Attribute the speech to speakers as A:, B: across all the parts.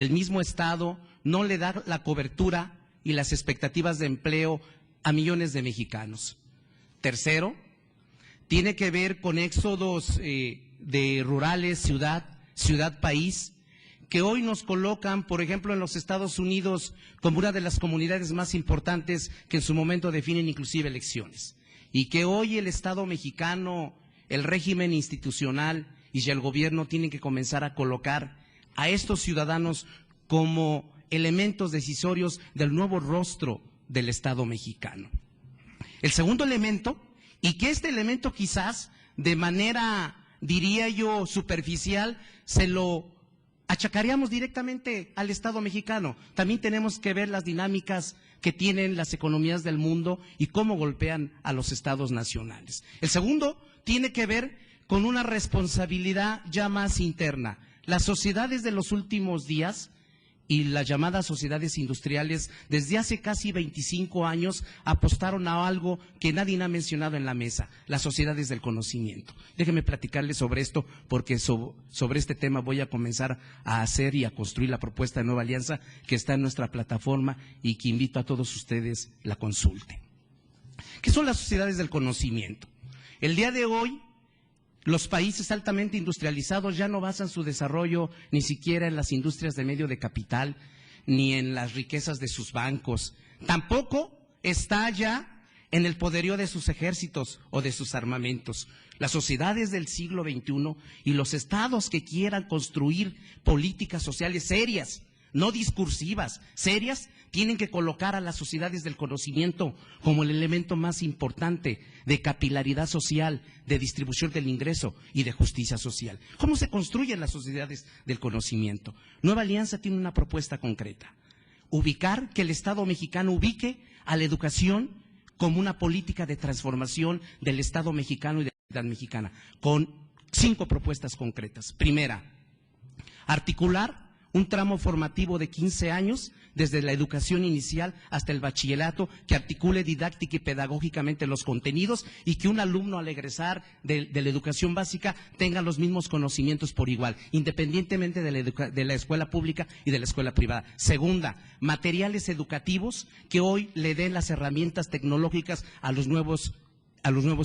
A: el mismo Estado no le da la cobertura y las expectativas de empleo a millones de mexicanos. Tercero, tiene que ver con éxodos de rurales, ciudad-país, que hoy nos colocan, por ejemplo, en los Estados Unidos como una de las comunidades más importantes que en su momento definen inclusive elecciones. Y que hoy el Estado mexicano, el régimen institucional y el gobierno tienen que comenzar a colocar a estos ciudadanos como elementos decisorios del nuevo rostro del Estado mexicano. El segundo elemento, y que este elemento quizás de manera, diría yo, superficial, se lo achacaríamos directamente al Estado mexicano. También tenemos que ver las dinámicas que tienen las economías del mundo y cómo golpean a los estados nacionales. El segundo tiene que ver con una responsabilidad ya más interna. Las sociedades de los últimos días y las llamadas sociedades industriales desde hace casi 25 años apostaron a algo que nadie ha mencionado en la mesa, las sociedades del conocimiento. Déjenme platicarles sobre esto porque sobre este tema voy a comenzar a hacer y a construir la propuesta de Nueva Alianza que está en nuestra plataforma y que invito a todos ustedes la consulten. ¿Qué son las sociedades del conocimiento? El día de hoy, los países altamente industrializados ya no basan su desarrollo ni siquiera en las industrias de medio de capital, ni en las riquezas de sus bancos. Tampoco está ya en el poderío de sus ejércitos o de sus armamentos. Las sociedades del siglo XXI y los estados que quieran construir políticas sociales serias, no discursivas, serias, tienen que colocar a las sociedades del conocimiento como el elemento más importante de capilaridad social, de distribución del ingreso y de justicia social. ¿Cómo se construyen las sociedades del conocimiento? Nueva Alianza tiene una propuesta concreta: ubicar, que el Estado mexicano ubique a la educación como una política de transformación del Estado mexicano y de la sociedad mexicana, con 5 propuestas concretas. Primera, articular un tramo formativo de 15 años, desde la educación inicial hasta el bachillerato, que articule didáctica y pedagógicamente los contenidos y que un alumno al egresar de la educación básica tenga los mismos conocimientos por igual, independientemente de la escuela pública y de la escuela privada. Segunda, materiales educativos que hoy le den las herramientas tecnológicas a los nuevos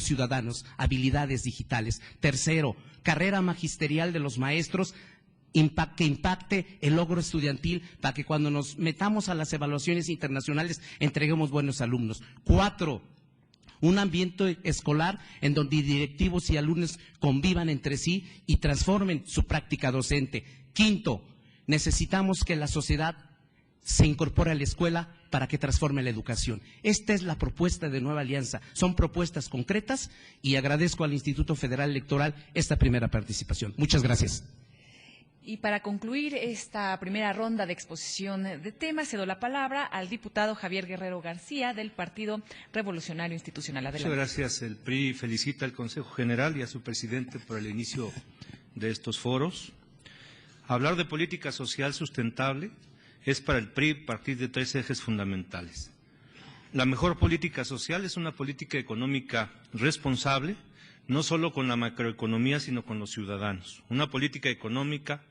A: ciudadanos, habilidades digitales. Tercero, carrera magisterial de los maestros, que impacte el logro estudiantil para que cuando nos metamos a las evaluaciones internacionales entreguemos buenos alumnos. 4, un ambiente escolar en donde directivos y alumnos convivan entre sí y transformen su práctica docente. 5, necesitamos que la sociedad se incorpore a la escuela para que transforme la educación. Esta es la propuesta de Nueva Alianza. Son propuestas concretas y agradezco al Instituto Federal Electoral esta primera participación. Muchas gracias.
B: Y para concluir esta primera ronda de exposición de temas, cedo la palabra al diputado Javier Guerrero García, del Partido Revolucionario Institucional. Adelante.
C: Muchas gracias. El PRI felicita al Consejo General y a su presidente por el inicio de estos foros. Hablar de política social sustentable es para el PRI partir de 3 ejes fundamentales. La mejor política social es una política económica responsable, no solo con la macroeconomía, sino con los ciudadanos. Una política económica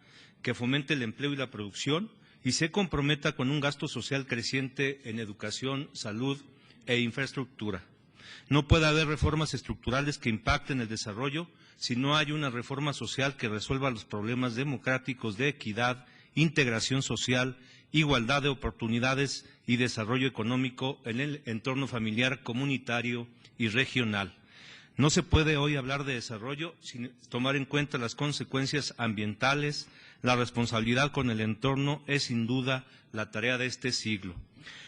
C: que fomente el empleo y la producción y se comprometa con un gasto social creciente en educación, salud e infraestructura. No puede haber reformas estructurales que impacten el desarrollo si no hay una reforma social que resuelva los problemas democráticos de equidad, integración social, igualdad de oportunidades y desarrollo económico en el entorno familiar, comunitario y regional. No se puede hoy hablar de desarrollo sin tomar en cuenta las consecuencias ambientales. La responsabilidad con el entorno es sin duda la tarea de este siglo.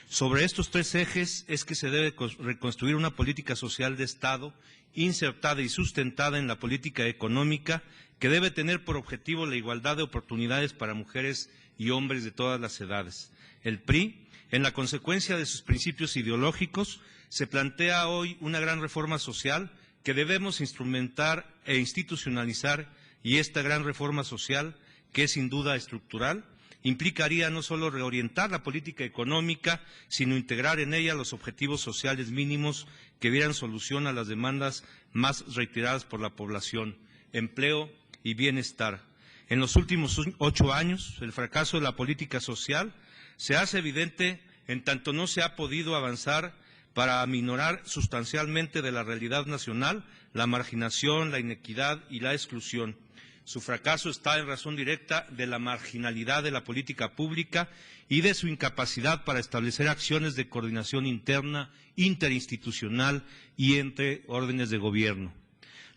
C: Sobre estos 3 ejes es que se debe reconstruir una política social de Estado insertada y sustentada en la política económica, que debe tener por objetivo la igualdad de oportunidades para mujeres y hombres de todas las edades. El PRI, en la consecuencia de sus principios ideológicos, se plantea hoy una gran reforma social que debemos instrumentar e institucionalizar, y esta gran reforma social, que es sin duda estructural, implicaría no solo reorientar la política económica, sino integrar en ella los objetivos sociales mínimos que dieran solución a las demandas más reiteradas por la población: empleo y bienestar. En los últimos 8 años, el fracaso de la política social se hace evidente en tanto no se ha podido avanzar para aminorar sustancialmente de la realidad nacional la marginación, la inequidad y la exclusión. Su fracaso está en razón directa de la marginalidad de la política pública y de su incapacidad para establecer acciones de coordinación interna, interinstitucional y entre órdenes de gobierno.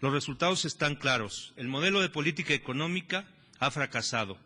C: Los resultados están claros. El modelo de política económica ha fracasado.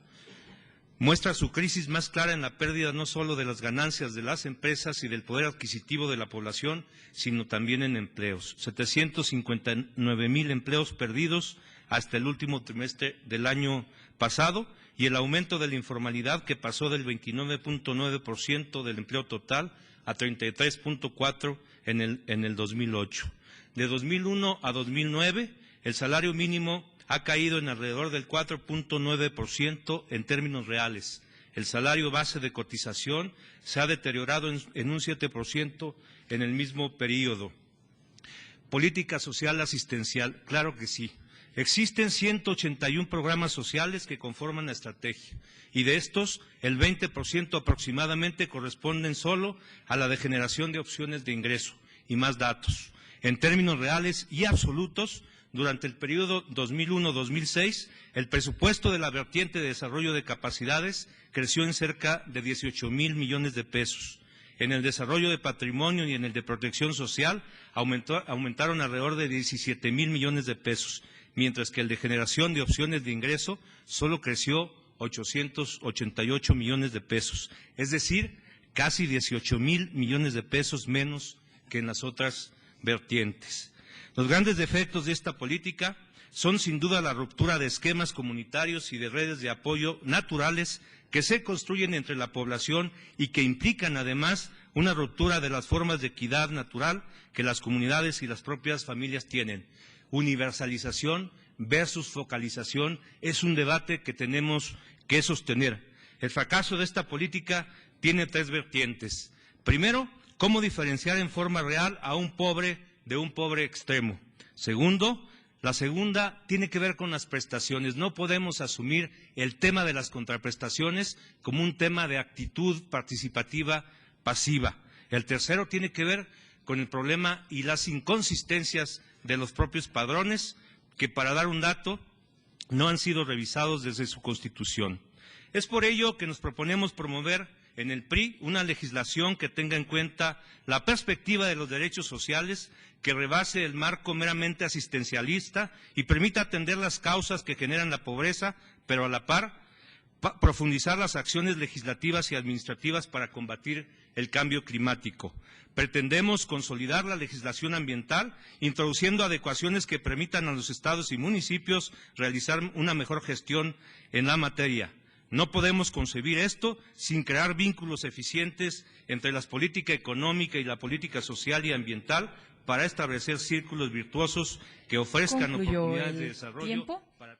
C: Muestra su crisis más clara en la pérdida no solo de las ganancias de las empresas y del poder adquisitivo de la población, sino también en empleos. 759,000 empleos perdidos hasta el último trimestre del año pasado y el aumento de la informalidad que pasó del 29.9% del empleo total a 33.4% en el 2008. De 2001 a 2009, el salario mínimo ha caído en alrededor del 4.9% en términos reales. El salario base de cotización se ha deteriorado en un 7% en el mismo periodo. Política social asistencial, claro que sí. Existen 181 programas sociales que conforman la estrategia y de estos el 20% aproximadamente corresponden solo a la generación de opciones de ingreso y más datos. En términos reales y absolutos, durante el periodo 2001-2006, el presupuesto de la vertiente de desarrollo de capacidades creció en cerca de 18,000 millones de pesos. En el desarrollo de patrimonio y en el de protección social aumentaron alrededor de 17,000 millones de pesos, mientras que el de generación de opciones de ingreso solo creció 888 millones de pesos, es decir, casi 18,000 millones de pesos menos que en las otras vertientes. Los grandes defectos de esta política son sin duda la ruptura de esquemas comunitarios y de redes de apoyo naturales que se construyen entre la población y que implican además una ruptura de las formas de equidad natural que las comunidades y las propias familias tienen. Universalización versus focalización es un debate que tenemos que sostener. El fracaso de esta política tiene 3 vertientes. Primero, cómo diferenciar en forma real a un pobre de un pobre extremo. Segundo, la segunda tiene que ver con las prestaciones. No podemos asumir el tema de las contraprestaciones como un tema de actitud participativa pasiva. El tercero tiene que ver con el problema y las inconsistencias de los propios padrones, que para dar un dato, no han sido revisados desde su constitución. Es por ello que nos proponemos promover en el PRI una legislación que tenga en cuenta la perspectiva de los derechos sociales, que rebase el marco meramente asistencialista y permita atender las causas que generan la pobreza, pero a la par profundizar las acciones legislativas y administrativas para combatir el cambio climático. Pretendemos consolidar la legislación ambiental, introduciendo adecuaciones que permitan a los estados y municipios realizar una mejor gestión en la materia. No podemos concebir esto sin crear vínculos eficientes entre la política económica y la política social y ambiental para establecer círculos virtuosos que ofrezcan oportunidades de desarrollo para